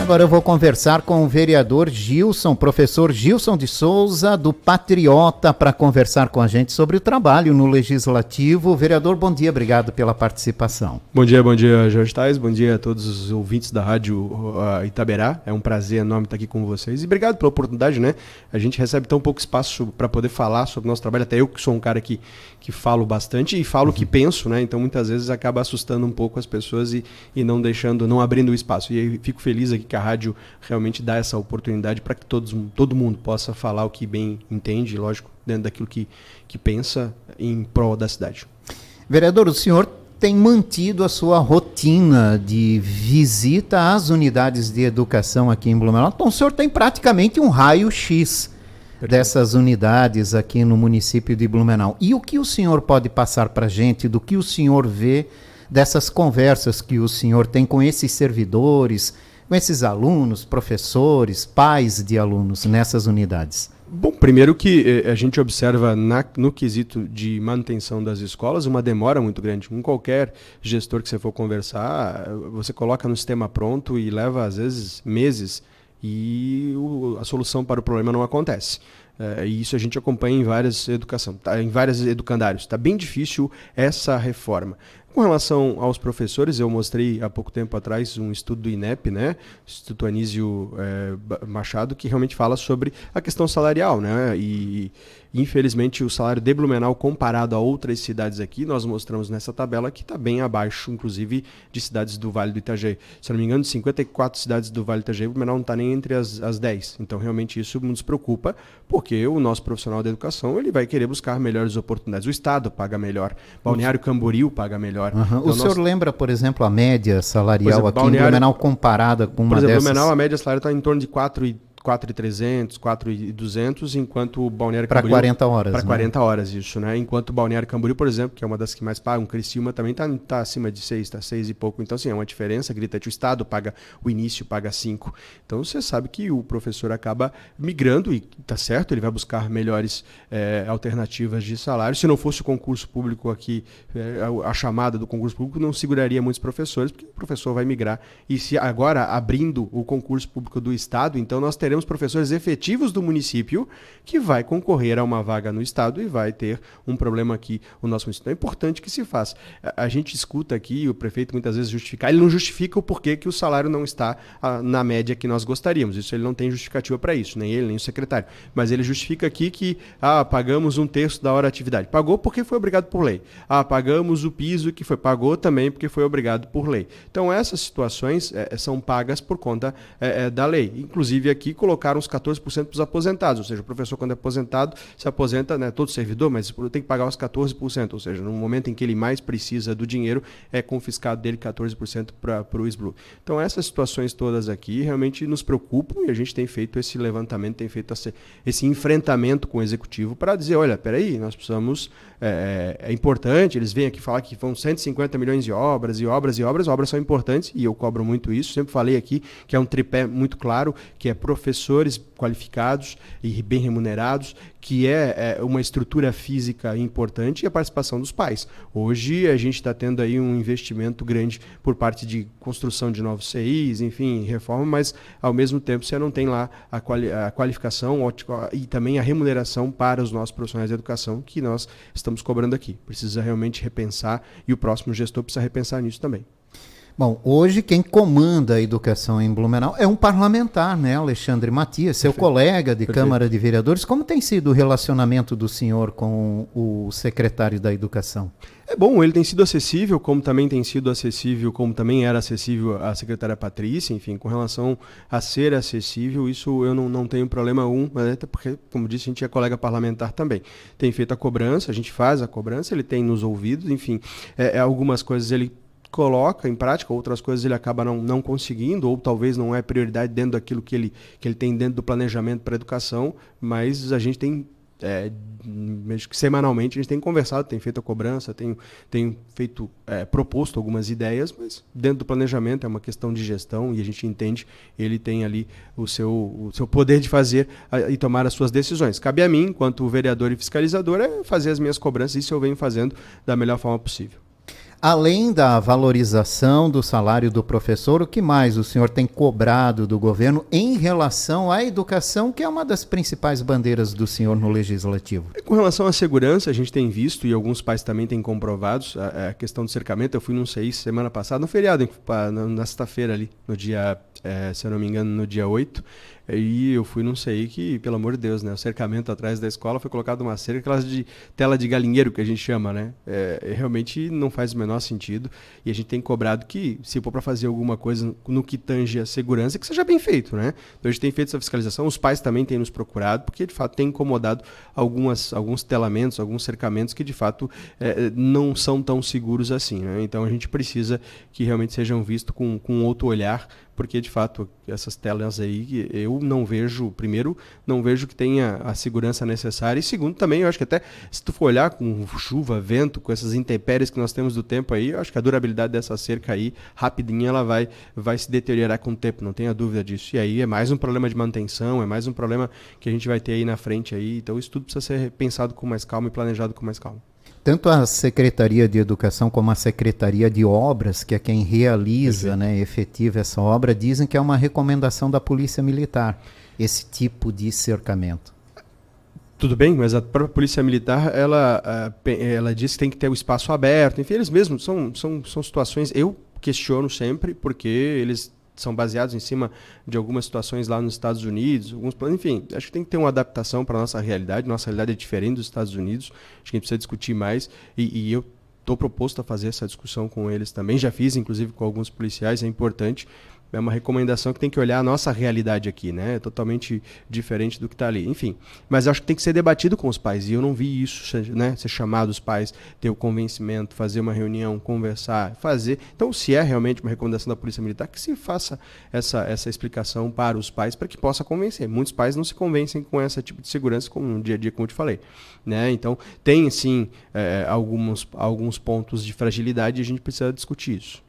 Agora eu vou conversar com o vereador Gilson, professor Gilson de Souza, do Patriota, para conversar com a gente sobre o trabalho no Legislativo. Vereador, bom dia, obrigado pela participação. Bom dia, Jorge Tais, bom dia a todos os ouvintes da Rádio Itaberá. É um prazer enorme estar aqui com vocês e obrigado pela oportunidade, né? A gente recebe tão pouco espaço para poder falar sobre o nosso trabalho, até eu que sou um cara que falo bastante e falo o que penso, né? Então muitas vezes acaba assustando um pouco as pessoas e não deixando, não abrindo o espaço. E aí fico feliz aqui que a rádio realmente dá essa oportunidade para que todo mundo possa falar o que bem entende, lógico, dentro daquilo que pensa em prol da cidade. Vereador, o senhor tem mantido a sua rotina de visita às unidades de educação aqui em Blumenau. Então o senhor tem praticamente um raio-x dessas unidades aqui no município de Blumenau. E o que o senhor pode passar para a gente, do que o senhor vê dessas conversas que o senhor tem com esses servidores, com esses alunos, professores, pais de alunos nessas unidades? Bom, primeiro que a gente observa no quesito de manutenção das escolas uma demora muito grande. Com qualquer gestor que você for conversar, você coloca no sistema pronto e leva às vezes meses e a solução para o problema não acontece. E isso a gente acompanha em várias educandários. Está bem difícil essa reforma. Com relação aos professores, eu mostrei há pouco tempo atrás um estudo do INEP, né, Instituto Anísio Machado, que realmente fala sobre a questão salarial, né, e infelizmente o salário de Blumenau comparado a outras cidades aqui, nós mostramos nessa tabela que está bem abaixo, inclusive, de cidades do Vale do Itajaí. Se não me engano, de 54 cidades do Vale do Itajaí, Blumenau não está nem entre as 10. Então, realmente, isso nos preocupa, porque o nosso profissional da educação ele vai querer buscar melhores oportunidades. O Estado paga melhor, Balneário Camboriú paga melhor. Então, o senhor lembra, por exemplo, a média salarial aqui em Blumenau comparada com uma dessas? Por exemplo, Blumenau, a média salarial está em torno de 4.300, 4.200, enquanto o Balneário Camboriú... Para 40 horas. Para 40 horas, isso, né? Enquanto o Balneário Camboriú, por exemplo, que é uma das que mais pagam, Criciúma também está acima de 6, está 6 e pouco. Então, assim, é uma diferença gritante. O Estado paga o início, paga 5. Então, você sabe que o professor acaba migrando e está certo, ele vai buscar melhores alternativas de salário. Se não fosse o concurso público aqui, a chamada do concurso público não seguraria muitos professores, porque o professor vai migrar. E se agora, abrindo o concurso público do Estado, então nós teremos professores efetivos do município que vai concorrer a uma vaga no Estado e vai ter um problema aqui o nosso município. Então é importante que se faça. A gente escuta aqui o prefeito muitas vezes justificar, ele não justifica o porquê que o salário não está na média que nós gostaríamos. Isso ele não tem justificativa para isso, nem ele, nem o secretário. Mas ele justifica aqui que pagamos 1/3 da hora de atividade. Pagou porque foi obrigado por lei. Pagamos o piso que pagou também porque foi obrigado por lei. Então essas situações são pagas por conta da lei. Inclusive aqui colocaram os 14% para os aposentados, ou seja, o professor quando é aposentado, se aposenta, né, todo servidor, mas tem que pagar os 14%, ou seja, no momento em que ele mais precisa do dinheiro, é confiscado dele 14% para o SBLU. Então essas situações todas aqui realmente nos preocupam e a gente tem feito esse levantamento, tem feito esse enfrentamento com o executivo para dizer, olha, peraí, nós precisamos, é importante, eles vêm aqui falar que vão 150 milhões de obras, obras são importantes e eu cobro muito isso, sempre falei aqui que é um tripé muito claro, que é professores qualificados e bem remunerados, que é uma estrutura física importante e a participação dos pais. Hoje a gente está tendo aí um investimento grande por parte de construção de novos CIs, enfim, reforma, mas ao mesmo tempo você não tem lá a qualificação e também a remuneração para os nossos profissionais de educação que nós estamos cobrando aqui. Precisa realmente repensar e o próximo gestor precisa repensar nisso também. Bom, hoje quem comanda a educação em Blumenau é um parlamentar, né, Alexandre Matias, seu colega de Câmara de Vereadores. Como tem sido o relacionamento do senhor com o secretário da Educação? É bom, ele tem sido acessível, como também era acessível a secretária Patrícia, enfim, com relação a ser acessível, isso eu não tenho problema algum, mas até porque, como disse, a gente é colega parlamentar também. Tem feito a cobrança, a gente faz a cobrança, ele tem nos ouvidos, enfim, algumas coisas ele coloca em prática, outras coisas ele acaba não conseguindo, ou talvez não é prioridade dentro daquilo que ele tem dentro do planejamento para a educação, mas a gente tem, semanalmente, a gente tem conversado, tem feito a cobrança, tem feito, proposto algumas ideias, mas dentro do planejamento é uma questão de gestão e a gente entende, ele tem ali o seu poder de fazer e tomar as suas decisões. Cabe a mim, enquanto vereador e fiscalizador, fazer as minhas cobranças, e isso eu venho fazendo da melhor forma possível. Além da valorização do salário do professor, o que mais o senhor tem cobrado do governo em relação à educação, que é uma das principais bandeiras do senhor no Legislativo? Com relação à segurança, a gente tem visto, e alguns pais também têm comprovado, a questão do cercamento. Eu fui num CI semana passada, no feriado, na sexta-feira ali, no dia, se eu não me engano, no dia 8. E eu fui num CI que, pelo amor de Deus, né, o cercamento atrás da escola foi colocado uma cerca, aquelas de tela de galinheiro que a gente chama, né? Realmente não faz o menor sentido, e a gente tem cobrado que, se for para fazer alguma coisa no que tange a segurança, que seja bem feito, né? Então a gente tem feito essa fiscalização, os pais também têm nos procurado, porque de fato tem incomodado alguns telamentos, alguns cercamentos que de fato não são tão seguros assim, né? Então a gente precisa que realmente sejam vistos com outro olhar, porque de fato essas telas aí eu não vejo, primeiro, não vejo que tenha a segurança necessária, e segundo também, eu acho que até se tu for olhar com chuva, vento, com essas intempéries que nós temos do tempo aí, eu acho que a durabilidade dessa cerca aí, rapidinho, ela vai se deteriorar com o tempo, não tenha dúvida disso. E aí é mais um problema de manutenção, é mais um problema que a gente vai ter aí na frente aí, então isso tudo precisa ser pensado com mais calma e planejado com mais calma. Tanto a Secretaria de Educação como a Secretaria de Obras, que é quem realiza, né, efetiva essa obra, dizem que é uma recomendação da Polícia Militar, esse tipo de cercamento. Tudo bem, mas a própria Polícia Militar, ela diz que tem que ter o espaço aberto, enfim, eles mesmos, são situações, eu questiono sempre, porque eles são baseados em cima de algumas situações lá nos Estados Unidos, enfim, acho que tem que ter uma adaptação para a nossa realidade é diferente dos Estados Unidos, acho que a gente precisa discutir mais, e eu estou proposto a fazer essa discussão com eles também, já fiz inclusive com alguns policiais, é importante, é uma recomendação que tem que olhar a nossa realidade aqui, né? É totalmente diferente do que está ali. Enfim, mas acho que tem que ser debatido com os pais. E eu não vi isso, né? Ser chamado os pais, ter o convencimento, fazer uma reunião, conversar, fazer. Então, se é realmente uma recomendação da Polícia Militar, que se faça essa explicação para os pais, para que possa convencer. Muitos pais não se convencem com esse tipo de segurança como no dia a dia, como eu te falei, né? Então, tem sim alguns pontos de fragilidade e a gente precisa discutir isso.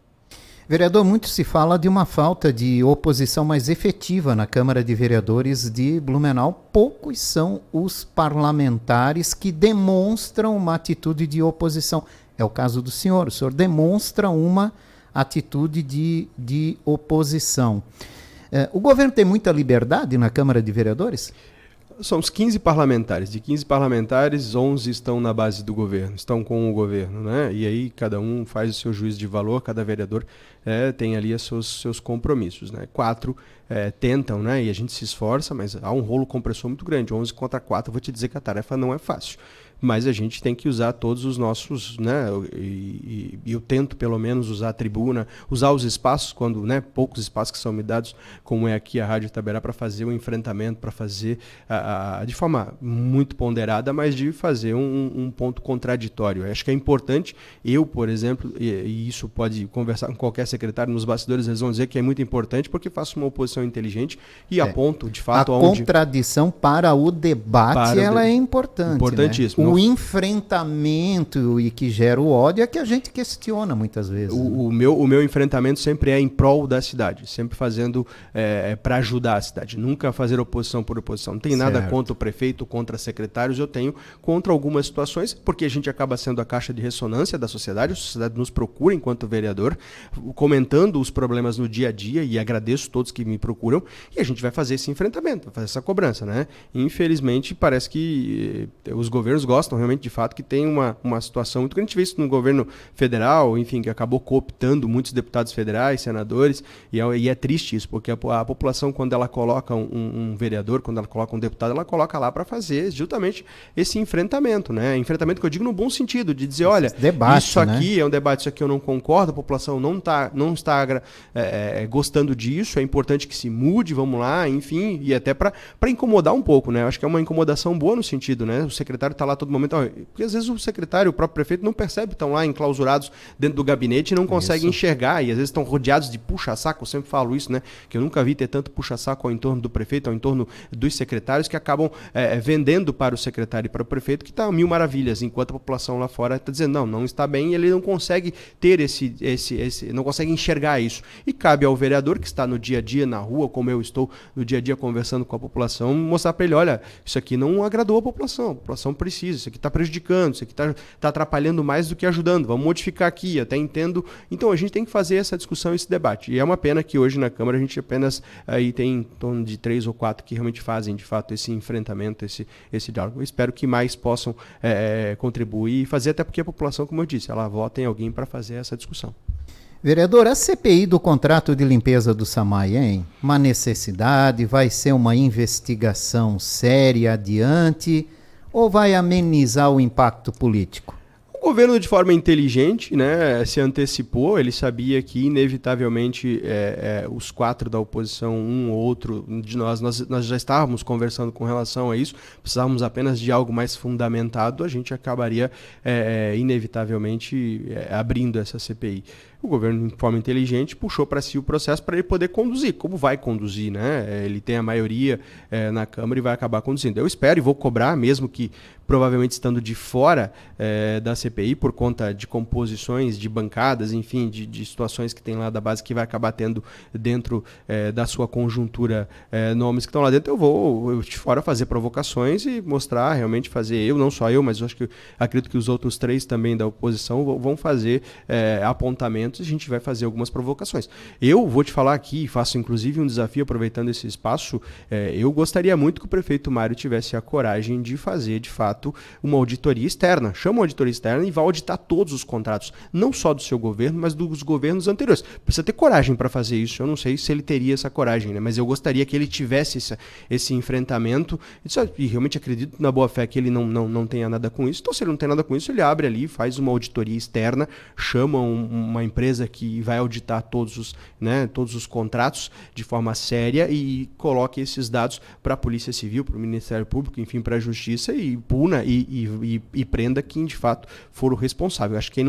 Vereador, muito se fala de uma falta de oposição mais efetiva na Câmara de Vereadores de Blumenau. Poucos são os parlamentares que demonstram uma atitude de oposição. É o caso do senhor. O senhor demonstra uma atitude de oposição. O governo tem muita liberdade na Câmara de Vereadores? São os 15 parlamentares. De 15 parlamentares, 11 estão na base do governo, estão com o governo, né? E aí cada um faz o seu juízo de valor, cada vereador tem ali os seus compromissos, né? 4 tentam, né? E a gente se esforça, mas há um rolo compressor muito grande. 11 contra 4, eu vou te dizer que a tarefa não é fácil. Mas a gente tem que usar todos os nossos, né? E eu tento pelo menos usar a tribuna, usar os espaços, quando, né, poucos espaços que são me dados, como é aqui a Rádio Itaberá, para fazer o enfrentamento, para fazer de forma muito ponderada, mas de fazer um ponto contraditório. Eu acho que é importante, eu, por exemplo, e isso pode conversar com qualquer secretário nos bastidores, eles vão dizer que é muito importante porque faço uma oposição inteligente e aponto, de fato, a contradição para o debate ela é importante. Importantíssimo. Né? O enfrentamento e que gera o ódio é que a gente questiona muitas vezes. O meu enfrentamento sempre é em prol da cidade, sempre fazendo para ajudar a cidade, nunca fazer oposição por oposição. Não tem nada contra o prefeito, contra secretários, eu tenho contra algumas situações, porque a gente acaba sendo a caixa de ressonância da sociedade, a sociedade nos procura enquanto vereador, comentando os problemas no dia a dia, e agradeço todos que me procuram, e a gente vai fazer esse enfrentamento, vai fazer essa cobrança, né? Infelizmente, parece que os governos gostam realmente, de fato, que tem uma situação muito grande. A gente vê isso no governo federal, enfim, que acabou cooptando muitos deputados federais, senadores, e é triste isso, porque a população, quando ela coloca um vereador, quando ela coloca um deputado, ela coloca lá para fazer justamente esse enfrentamento, né? Enfrentamento que eu digo no bom sentido, de dizer, olha, isso aqui é um debate, isso aqui eu não concordo, a população não está gostando disso, é importante que se mude, vamos lá, enfim, e até para incomodar um pouco, né? Eu acho que é uma incomodação boa no sentido, né? O secretário está lá todo momento, porque às vezes o secretário, o próprio prefeito não percebe, estão lá enclausurados dentro do gabinete e não conseguem enxergar, e às vezes estão rodeados de puxa-saco, eu sempre falo isso, né? Que eu nunca vi ter tanto puxa-saco ao entorno do prefeito, ao entorno dos secretários, que acabam vendendo para o secretário e para o prefeito que está mil maravilhas, enquanto a população lá fora está dizendo, não está bem, e ele não consegue ter não consegue enxergar isso. E cabe ao vereador que está no dia a dia, na rua, como eu estou no dia a dia conversando com a população, mostrar para ele, olha, isso aqui não agradou a população precisa. isso aqui está prejudicando, isso aqui está atrapalhando mais do que ajudando, vamos modificar aqui, até entendo. Então a gente tem que fazer essa discussão, esse debate. E é uma pena que hoje na Câmara a gente apenas aí tem em torno de 3 ou 4 que realmente fazem, de fato, esse enfrentamento, esse diálogo. Eu espero que mais possam contribuir e fazer, até porque a população, como eu disse, ela vota em alguém para fazer essa discussão. Vereador, a CPI do contrato de limpeza do SAMAI, hein? Uma necessidade, vai ser uma investigação séria adiante ou vai amenizar o impacto político? O governo, de forma inteligente, né, se antecipou, ele sabia que, inevitavelmente, os 4 da oposição, um ou outro de nós já estávamos conversando com relação a isso, precisávamos apenas de algo mais fundamentado, a gente acabaria, inevitavelmente, abrindo essa CPI. O governo, de forma inteligente, puxou para si o processo para ele poder conduzir. Como vai conduzir, né? Ele tem a maioria na Câmara e vai acabar conduzindo. Eu espero e vou cobrar, mesmo que provavelmente estando de fora da CPI, por conta de composições, de bancadas, enfim, de situações que tem lá da base que vai acabar tendo dentro da sua conjuntura nomes que estão lá dentro. Eu vou de fora fazer provocações e mostrar, realmente fazer, não só eu, mas eu acredito que os outros 3 também da oposição vão fazer apontamentos. A gente vai fazer algumas provocações. Eu vou te falar aqui, faço inclusive um desafio aproveitando esse espaço, eu gostaria muito que o prefeito Mário tivesse a coragem de fazer, de fato, uma auditoria externa. Chama uma auditoria externa e vai auditar todos os contratos, não só do seu governo, mas dos governos anteriores. Precisa ter coragem para fazer isso. Eu não sei se ele teria essa coragem, né? Mas eu gostaria que ele tivesse esse enfrentamento e realmente acredito na boa fé que ele não tenha nada com isso. Então, se ele não tem nada com isso, ele abre ali, faz uma auditoria externa, chama uma empresa que vai auditar todos os contratos de forma séria e coloque esses dados para a Polícia Civil, para o Ministério Público, enfim, para a Justiça e puna e prenda quem de fato for o responsável. Acho que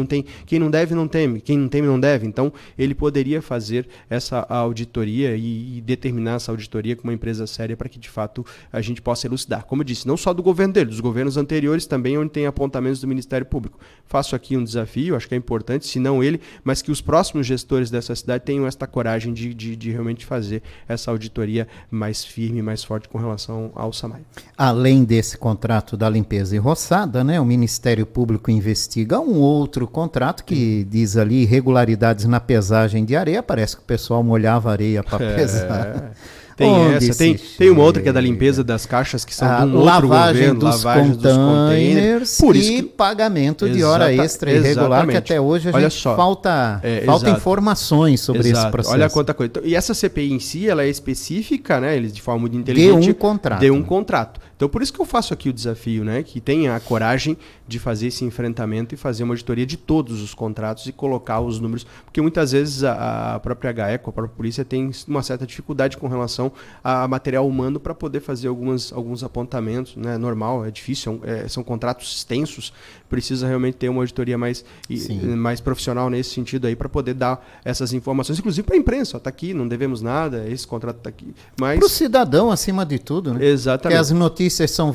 quem não deve não teme, quem não teme não deve. Então ele poderia fazer essa auditoria e determinar essa auditoria com uma empresa séria para que de fato a gente possa elucidar. Como eu disse, não só do governo dele, dos governos anteriores também, onde tem apontamentos do Ministério Público. Faço aqui um desafio, acho que é importante, se não ele, mas que os próximos gestores dessa cidade tenham esta coragem de realmente fazer essa auditoria mais firme, mais forte com relação ao SAMAI. Além desse contrato da limpeza e roçada, né, o Ministério Público investiga um outro contrato que diz ali irregularidades na pesagem de areia. Parece que o pessoal molhava areia para pesar. Tem tem uma outra que é da limpeza das caixas, que são de um outro governo, lavagem dos containers por isso e pagamento de hora extra irregular, que até hoje falta informações sobre esse processo. Olha quanta coisa. E essa CPI em si, ela é específica, né? Eles de forma muito inteligente de um contrato. Então, por isso que eu faço aqui o desafio, né? Que tenha a coragem de fazer esse enfrentamento e fazer uma auditoria de todos os contratos e colocar os números, porque muitas vezes a própria GAECO, a própria polícia, tem uma certa dificuldade com relação a material humano para poder fazer alguns apontamentos, né? Normal, é difícil, são contratos extensos, precisa realmente ter uma auditoria mais profissional nesse sentido aí para poder dar essas informações, inclusive para a imprensa, está aqui, não devemos nada, esse contrato está aqui. Para o cidadão, acima de tudo, né? Exatamente. Que as notícias são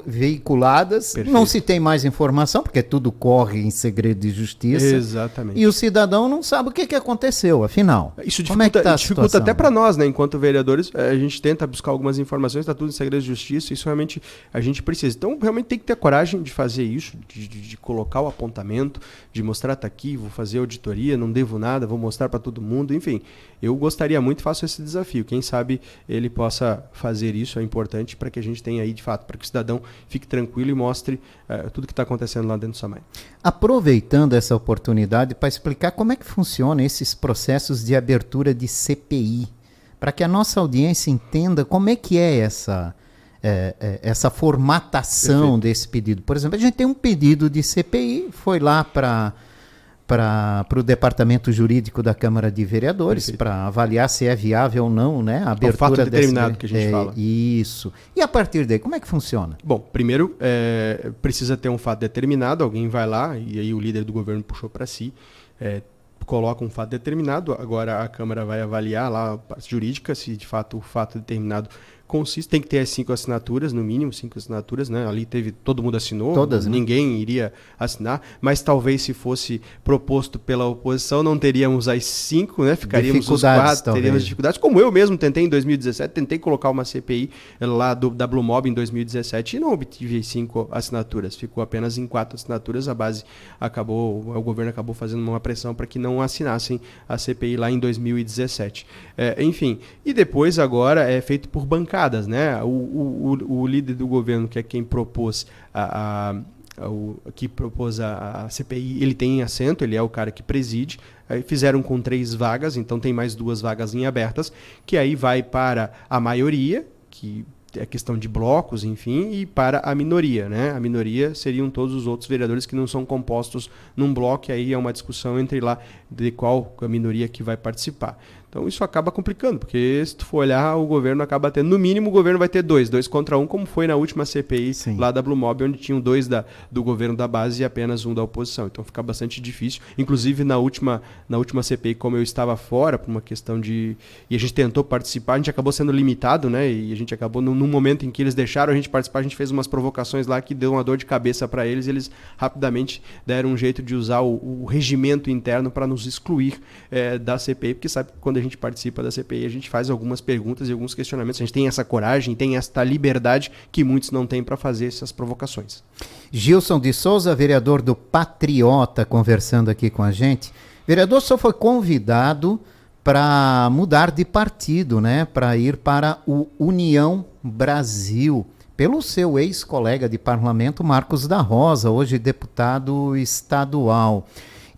veiculadas, perfeito. Não se tem mais informação, porque tudo corre em segredo de justiça. Exatamente. E o cidadão não sabe o que aconteceu, afinal. Isso dificulta até para nós, né? Enquanto vereadores, a gente tenta buscar algumas informações, está tudo em segredo de justiça, isso realmente a gente precisa. Então, realmente tem que ter a coragem de fazer isso, de colocar o apontamento, de mostrar, tá aqui, vou fazer auditoria, não devo nada, vou mostrar para todo mundo, enfim. Eu gostaria muito, faço esse desafio. Quem sabe ele possa fazer isso, é importante para que a gente tenha aí, de fato, para que o cidadão fique tranquilo e mostre tudo que está acontecendo lá dentro do SAMAI. Aproveitando essa oportunidade para explicar como é que funciona esses processos de abertura de CPI, para que a nossa audiência entenda como é que é essa formatação Perfeito. Desse pedido. Por exemplo, a gente tem um pedido de CPI, foi lá para o departamento jurídico da Câmara de Vereadores para avaliar se é viável ou não, né? A abertura fato determinado que a gente fala. Isso. E a partir daí, como é que funciona? Bom, primeiro precisa ter um fato determinado, alguém vai lá, e aí o líder do governo puxou para si, coloca um fato determinado, agora a Câmara vai avaliar lá a parte jurídica, se de fato o fato determinado consiste, tem que ter as 5 assinaturas, no mínimo 5 assinaturas, né? Ali todo mundo assinou, todas, ninguém iria assinar, mas talvez se fosse proposto pela oposição, não teríamos as 5, né? Ficaríamos os 4, teríamos dificuldades, como eu mesmo tentei em 2017, tentei colocar uma CPI lá da Blue Mob em 2017 e não obtive as 5 assinaturas, ficou apenas em 4 assinaturas, o governo acabou fazendo uma pressão para que não assinassem a CPI lá em 2017. Enfim, e depois agora é feito por bancadas, né? O líder do governo, que é quem propôs a CPI, ele tem assento, ele é o cara que preside. Fizeram com 3 vagas, então tem mais 2 vagas em abertas, que aí vai para a maioria, que é questão de blocos, enfim, e para a minoria, né? A minoria seriam todos os outros vereadores que não são compostos num bloco, e aí é uma discussão entre lá de qual a minoria que vai participar. Então isso acaba complicando, porque se tu for olhar, o governo acaba tendo, no mínimo o governo vai ter 2 contra 1, como foi na última CPI Sim. lá da Blue Mob, onde tinham 2 do governo da base e apenas 1 da oposição. Então fica bastante difícil. Inclusive na última CPI, como eu estava fora, por uma questão de... E a gente tentou participar, a gente acabou sendo limitado, né? E a gente acabou, num momento em que eles deixaram a gente participar, a gente fez umas provocações lá que deu uma dor de cabeça para eles, e eles rapidamente deram um jeito de usar o regimento interno para nos excluir da CPI, porque sabe que quando a gente participa da CPI, a gente faz algumas perguntas e alguns questionamentos. A gente tem essa coragem, tem esta liberdade que muitos não têm para fazer essas provocações. Gilson de Souza, vereador do Patriota, conversando aqui com a gente. Vereador, o senhor foi convidado para mudar de partido, né? Para ir para o União Brasil, pelo seu ex-colega de parlamento, Marcos da Rosa, hoje deputado estadual.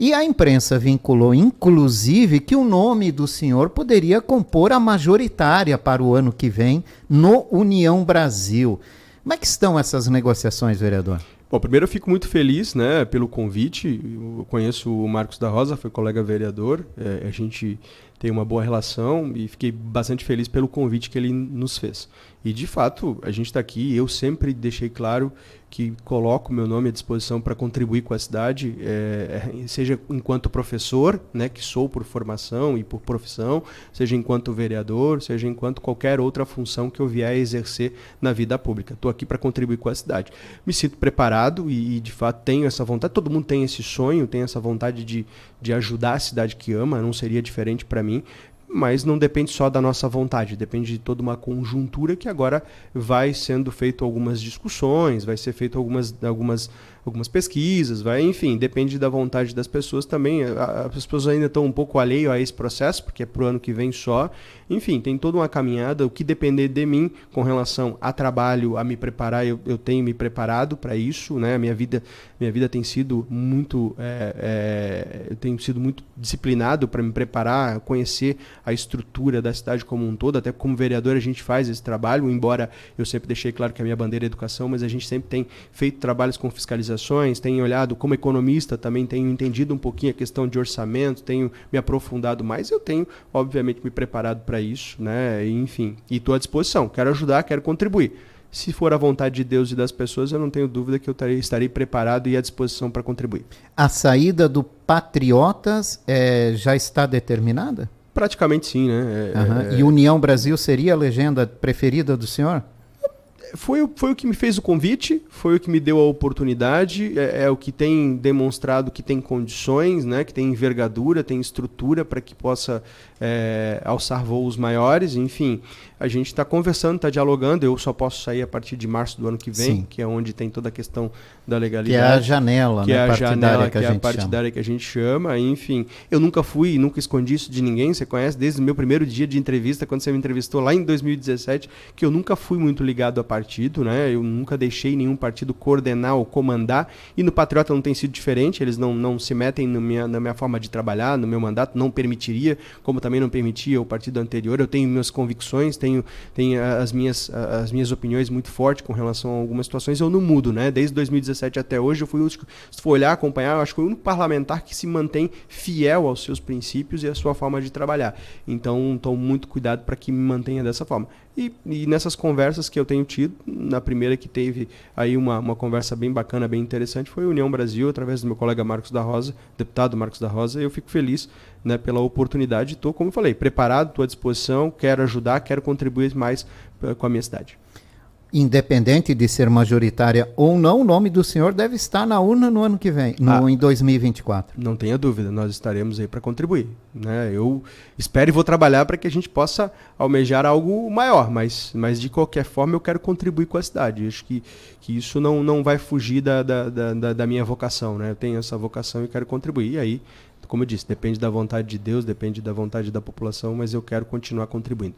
E a imprensa vinculou, inclusive, que o nome do senhor poderia compor a majoritária para o ano que vem no União Brasil. Como é que estão essas negociações, vereador? Bom, primeiro eu fico muito feliz, né, pelo convite. Eu conheço o Marcos da Rosa, foi colega vereador, a gente tem uma boa relação e fiquei bastante feliz pelo convite que ele nos fez. E, de fato, a gente está aqui, eu sempre deixei claro que coloco meu nome à disposição para contribuir com a cidade, seja enquanto professor, né, que sou por formação e por profissão, seja enquanto vereador, seja enquanto qualquer outra função que eu vier a exercer na vida pública. Estou aqui para contribuir com a cidade. Me sinto preparado e, de fato, tenho essa vontade. Todo mundo tem esse sonho, tem essa vontade de ajudar a cidade que ama, não seria diferente para mim. Mas não depende só da nossa vontade, depende de toda uma conjuntura que agora vai sendo feito algumas discussões, vai ser feito algumas pesquisas, enfim, depende da vontade das pessoas também. As pessoas ainda estão um pouco alheias a esse processo, porque é para o ano que vem só. Enfim, tem toda uma caminhada. O que depender de mim com relação a trabalho, a me preparar, eu tenho me preparado para isso, né? Minha vida tem sido muito... eu tenho sido muito disciplinado para me preparar, conhecer a estrutura da cidade como um todo. Até como vereador a gente faz esse trabalho, embora eu sempre deixei claro que a minha bandeira é educação, mas a gente sempre tem feito trabalhos com fiscalizações, tenho olhado como economista, também tenho entendido um pouquinho a questão de orçamento, tenho me aprofundado mais, eu tenho obviamente me preparado para isso, né? Enfim, e estou à disposição, quero ajudar, quero contribuir. Se for a vontade de Deus e das pessoas, eu não tenho dúvida que eu estarei preparado e à disposição para contribuir. A saída do Patriotas já está determinada? Praticamente sim, né? E União Brasil seria a legenda preferida do senhor? Foi o que me fez o convite, foi o que me deu a oportunidade, é o que tem demonstrado que tem condições, né, que tem envergadura, tem estrutura para que possa alçar voos maiores, enfim. A gente está conversando, está dialogando, eu só posso sair a partir de março do ano que vem, Sim. que é onde tem toda a questão da legalidade. Que é a janela, que é a partidária janela, que a partidária que a gente chama, enfim. Eu nunca escondi isso de ninguém, você conhece desde o meu primeiro dia de entrevista, quando você me entrevistou lá em 2017, que eu nunca fui muito ligado a partido, né? Eu nunca deixei nenhum partido coordenar ou comandar, e no Patriota não tem sido diferente, eles não se metem na minha forma de trabalhar, no meu mandato, não permitiria, como também não permitia o partido anterior. Eu tenho minhas convicções, tenho as minhas opiniões muito fortes com relação a algumas situações, eu não mudo, né? Desde 2017 até hoje, eu fui, se for olhar, acompanhar, eu acho que foi o único parlamentar que se mantém fiel aos seus princípios e à sua forma de trabalhar. Então, tomo muito cuidado para que me mantenha dessa forma. E nessas conversas que eu tenho tido, Na primeira que teve aí uma conversa bem bacana, bem interessante, foi a União Brasil, através do meu colega Marcos da Rosa, deputado Marcos da Rosa. Eu fico feliz, né, pela oportunidade. Estou, como eu falei, preparado, estou à disposição, quero ajudar, quero contribuir mais com a minha cidade. Independente de ser majoritária ou não, o nome do senhor deve estar na urna no ano que vem, em 2024. Não tenha dúvida, nós estaremos aí para contribuir, né? Eu espero e vou trabalhar para que a gente possa almejar algo maior, mas de qualquer forma eu quero contribuir com a cidade. Eu acho que isso não vai fugir da minha vocação, né? Eu tenho essa vocação e quero contribuir. E aí, como eu disse, depende da vontade de Deus, depende da vontade da população, mas eu quero continuar contribuindo.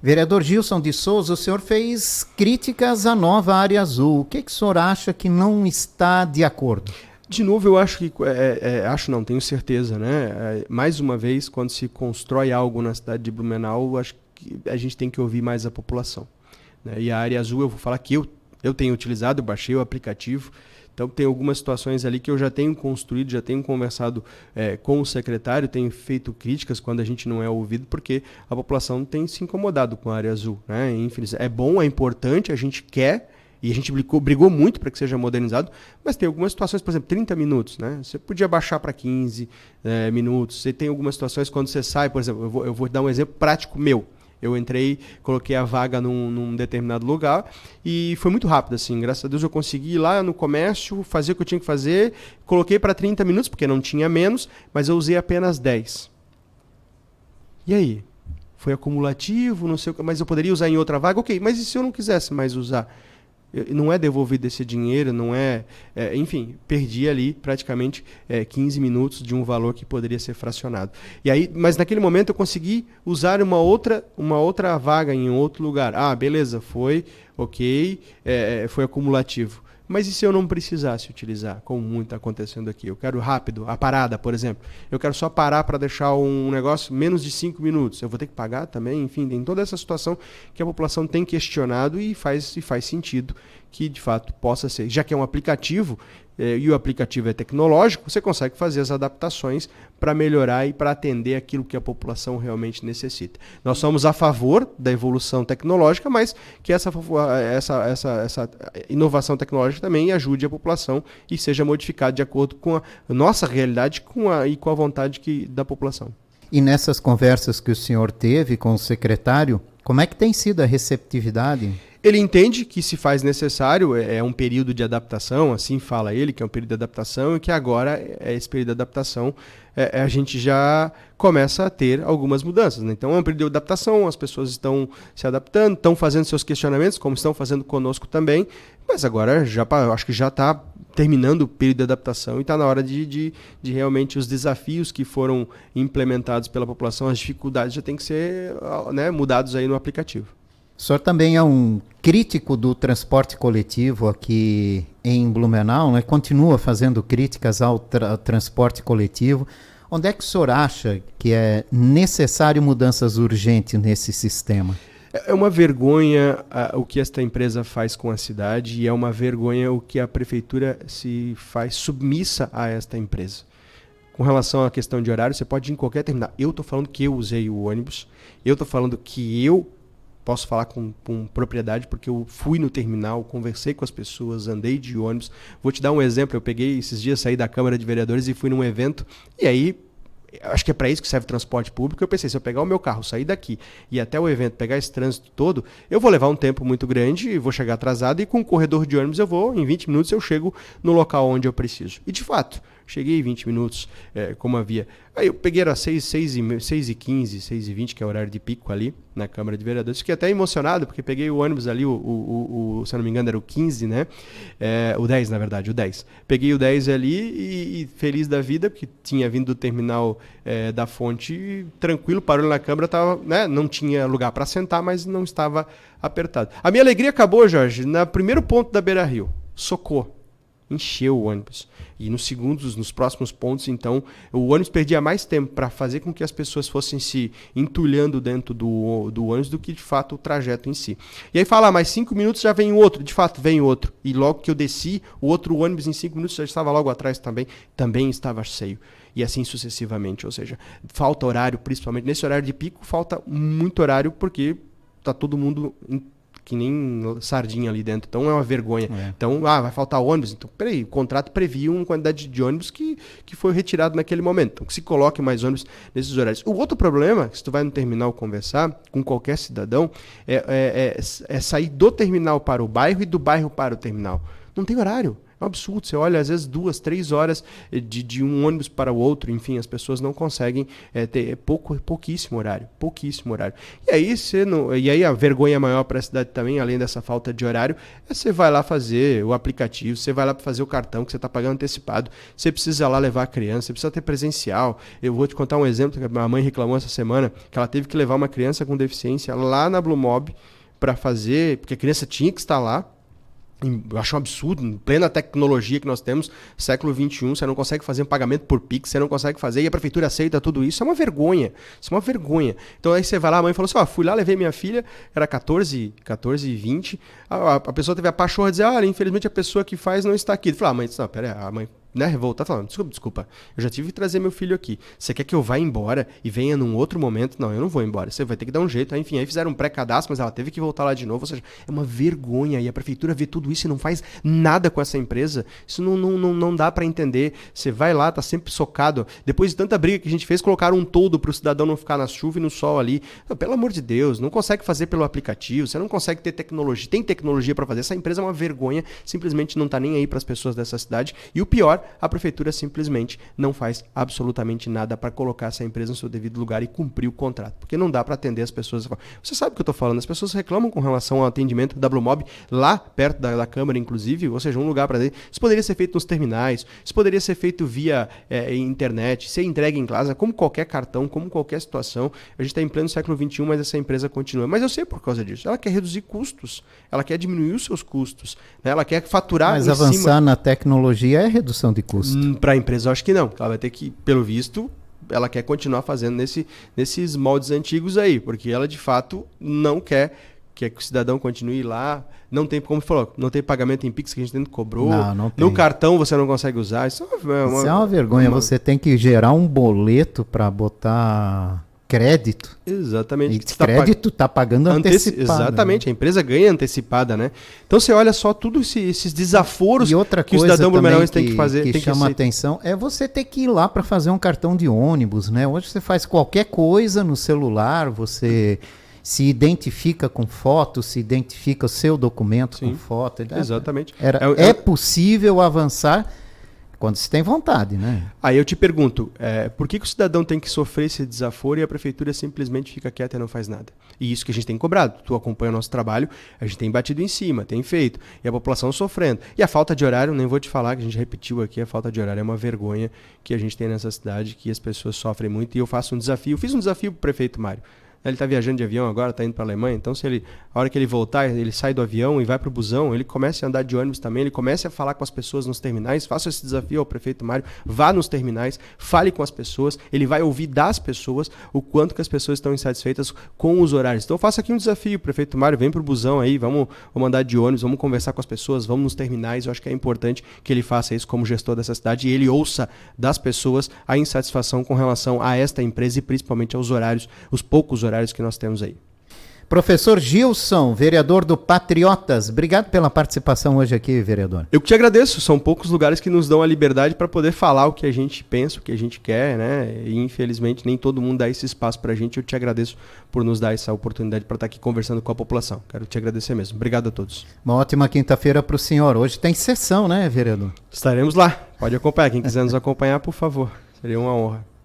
Vereador Gilson de Souza, o senhor fez críticas à nova área azul. O que o senhor acha que não está de acordo? De novo, eu acho que... tenho certeza, né? Mais uma vez, quando se constrói algo na cidade de Blumenau, eu acho que a gente tem que ouvir mais a população, né? E a área azul, eu vou falar que eu tenho utilizado, eu baixei o aplicativo. Então, tem algumas situações ali que eu já tenho construído, já tenho conversado com o secretário, tenho feito críticas quando a gente não é ouvido, porque a população tem se incomodado com a área azul, né? Infelizmente, é bom, é importante, a gente quer, e a gente brigou muito para que seja modernizado, mas tem algumas situações, por exemplo, 30 minutos, né? Você podia baixar para 15 minutos. Você tem algumas situações quando você sai, por exemplo, eu vou dar um exemplo prático meu. Eu entrei, coloquei a vaga num determinado lugar e foi muito rápido, assim. Graças a Deus eu consegui ir lá no comércio, fazer o que eu tinha que fazer, coloquei para 30 minutos, porque não tinha menos, mas eu usei apenas 10. E aí? Foi acumulativo, não sei o que, mas eu poderia usar em outra vaga? Ok, mas e se eu não quisesse mais usar? Não é devolvido esse dinheiro, não enfim, perdi ali praticamente 15 minutos de um valor que poderia ser fracionado. E aí, mas naquele momento eu consegui usar uma outra vaga em outro lugar. Ah, beleza, foi ok, foi acumulativo. Mas e se eu não precisasse utilizar, como muito está acontecendo aqui? Eu quero rápido, a parada, por exemplo. Eu quero só parar para deixar um negócio menos de 5 minutos. Eu vou ter que pagar também? Enfim, tem toda essa situação que a população tem questionado e faz sentido que, de fato, possa ser. Já que é um aplicativo, e o aplicativo é tecnológico, você consegue fazer as adaptações para melhorar e para atender aquilo que a população realmente necessita. Nós somos a favor da evolução tecnológica, mas que essa inovação tecnológica também ajude a população e seja modificada de acordo com a nossa realidade e com a vontade da população. E nessas conversas que o senhor teve com o secretário, como é que tem sido a receptividade? Ele entende que se faz necessário, é um período de adaptação, assim fala ele, que é um período de adaptação, e que agora, esse período de adaptação, a gente já começa a ter algumas mudanças, né? Então é um período de adaptação, as pessoas estão se adaptando, estão fazendo seus questionamentos, como estão fazendo conosco também, mas agora acho que já está terminando o período de adaptação e está na hora de realmente os desafios que foram implementados pela população, as dificuldades já têm que ser, né, mudados aí no aplicativo. O senhor também é um crítico do transporte coletivo aqui em Blumenau, né? Continua fazendo críticas ao transporte coletivo. Onde é que o senhor acha que é necessário mudanças urgentes nesse sistema? É uma vergonha o que esta empresa faz com a cidade e é uma vergonha o que a prefeitura se faz submissa a esta empresa. Com relação à questão de horário, você pode ir em qualquer terminal. Eu estou falando que eu usei o ônibus, eu estou falando que eu posso falar com propriedade, porque eu fui no terminal, conversei com as pessoas, andei de ônibus. Vou te dar um exemplo, eu peguei esses dias, saí da Câmara de Vereadores e fui num evento, e aí, acho que é para isso que serve o transporte público, eu pensei, se eu pegar o meu carro, sair daqui e ir até o evento, pegar esse trânsito todo, eu vou levar um tempo muito grande, vou chegar atrasado, e com o corredor de ônibus em 20 minutos eu chego no local onde eu preciso. E de fato, cheguei em 20 minutos, como havia. Aí eu peguei às 6h15, 6h20, que é o horário de pico ali, na Câmara de Vereadores. Fiquei até emocionado, porque peguei o ônibus ali, se eu não me engano era o 15, né? O 10, na verdade, o 10. Peguei o 10 ali e feliz da vida, porque tinha vindo do terminal da Fonte, tranquilo, parou na Câmara, tava, né? Não tinha lugar para sentar, mas não estava apertado. A minha alegria acabou, Jorge, no primeiro ponto da Beira-Rio. Socorro. Encheu o ônibus. E nos próximos pontos, então, o ônibus perdia mais tempo para fazer com que as pessoas fossem se entulhando dentro do ônibus do que, de fato, o trajeto em si. E aí fala, mais 5 minutos já vem o outro. De fato, vem outro. E logo que eu desci, o outro ônibus em 5 minutos já estava logo atrás também estava cheio. E assim sucessivamente. Ou seja, falta horário, principalmente nesse horário de pico, falta muito horário porque está todo mundo que nem sardinha ali dentro. Então é uma vergonha. Então, vai faltar ônibus. Então, peraí, o contrato previa uma quantidade de ônibus que foi retirado naquele momento. Então, que se coloque mais ônibus nesses horários. O outro problema, se tu vai no terminal conversar com qualquer cidadão, é sair do terminal para o bairro e do bairro para o terminal. Não tem horário. É um absurdo. Você olha, às vezes, 2, 3 horas de um ônibus para o outro. Enfim, as pessoas não conseguem ter pouquíssimo horário. Pouquíssimo horário. E aí, a vergonha maior para a cidade também, além dessa falta de horário, é você vai lá fazer o aplicativo, você vai lá fazer o cartão que você está pagando antecipado, você precisa lá levar a criança, você precisa ter presencial. Eu vou te contar um exemplo que a mãe reclamou essa semana, que ela teve que levar uma criança com deficiência lá na Blue Mob para fazer, porque a criança tinha que estar lá. Eu acho um absurdo, em plena tecnologia que nós temos, século XXI, você não consegue fazer um pagamento por Pix, você não consegue fazer, e a prefeitura aceita tudo isso, é uma vergonha, isso é uma vergonha. Então aí você vai lá, a mãe falou assim, fui lá, levei minha filha, era 14 e 20, a pessoa teve a pachorra de dizer, olha, infelizmente a pessoa que faz não está aqui. Ele falou, mãe, não, pera aí, a mãe... revoltar, falando, desculpa, eu já tive que trazer meu filho aqui. Você quer que eu vá embora e venha num outro momento? Não, eu não vou embora. Você vai ter que dar um jeito. Aí, enfim, aí fizeram um pré-cadastro, mas ela teve que voltar lá de novo. Ou seja, é uma vergonha. E a prefeitura vê tudo isso e não faz nada com essa empresa. Isso não dá para entender. Você vai lá, tá sempre socado. Depois de tanta briga que a gente fez, colocaram um toldo pro cidadão não ficar na chuva e no sol ali. Pelo amor de Deus, não consegue fazer pelo aplicativo, você não consegue ter tecnologia. Tem tecnologia para fazer. Essa empresa é uma vergonha, simplesmente não tá nem aí para as pessoas dessa cidade. E o pior, a prefeitura simplesmente não faz absolutamente nada para colocar essa empresa no seu devido lugar e cumprir o contrato, porque não dá para atender as pessoas. Você sabe o que eu estou falando, as pessoas reclamam com relação ao atendimento da Blue Mob, lá perto da Câmara, inclusive, ou seja, um lugar para dentro. Isso poderia ser feito nos terminais, isso poderia ser feito via internet, ser entregue em casa, como qualquer cartão, como qualquer situação. A gente está em pleno século XXI, mas essa empresa continua. Mas eu sei por causa disso. Ela quer reduzir custos, ela quer diminuir os seus custos, né? Ela quer faturar mas avançar na tecnologia é redução de custo. Para a empresa, eu acho que não. Ela vai ter que, pelo visto, ela quer continuar fazendo nesses moldes antigos aí, porque ela, de fato, não quer que o cidadão continue lá. Não tem, como você falou, não tem pagamento em Pix que a gente dentro cobrou. Não tem. No cartão você não consegue usar. Isso é uma vergonha. Você tem que gerar um boleto para botar crédito. Exatamente. E crédito está pagando antecipado. Exatamente, né? A empresa ganha antecipada, né? Então você olha só tudo esses desaforos que o cidadão blumenauense tem que fazer. Que chama atenção é você ter que ir lá para fazer um cartão de ônibus, né? Hoje você faz qualquer coisa no celular, você se identifica com foto, se identifica o seu documento com foto. Exatamente. É possível avançar quando se tem vontade, né? Aí eu te pergunto, por que o cidadão tem que sofrer esse desaforo e a prefeitura simplesmente fica quieta e não faz nada? E isso que a gente tem cobrado. Tu acompanha o nosso trabalho, a gente tem batido em cima, tem feito. E a população sofrendo. E a falta de horário, nem vou te falar, que a gente repetiu aqui, a falta de horário é uma vergonha que a gente tem nessa cidade, que as pessoas sofrem muito. E eu faço um desafio, eu fiz um desafio pro prefeito Mário. Ele está viajando de avião agora, está indo para a Alemanha, então a hora que ele voltar, ele sai do avião e vai para o busão, ele começa a andar de ônibus também, ele começa a falar com as pessoas nos terminais, faça esse desafio ao prefeito Mário, vá nos terminais, fale com as pessoas, ele vai ouvir das pessoas o quanto que as pessoas estão insatisfeitas com os horários. Então faça aqui um desafio, prefeito Mário, vem para o busão aí, vamos andar de ônibus, vamos conversar com as pessoas, vamos nos terminais, eu acho que é importante que ele faça isso como gestor dessa cidade e ele ouça das pessoas a insatisfação com relação a esta empresa e principalmente aos horários, os poucos horários que nós temos aí. Professor Gilson, vereador do Patriotas, obrigado pela participação hoje aqui, vereador. Eu que te agradeço, são poucos lugares que nos dão a liberdade para poder falar o que a gente pensa, o que a gente quer, né? E infelizmente nem todo mundo dá esse espaço para a gente. Eu te agradeço por nos dar essa oportunidade para estar aqui conversando com a população. Quero te agradecer mesmo. Obrigado a todos. Uma ótima quinta-feira para o senhor. Hoje tem sessão, né, vereador? Estaremos lá. Pode acompanhar. Quem quiser nos acompanhar, por favor. Seria uma honra.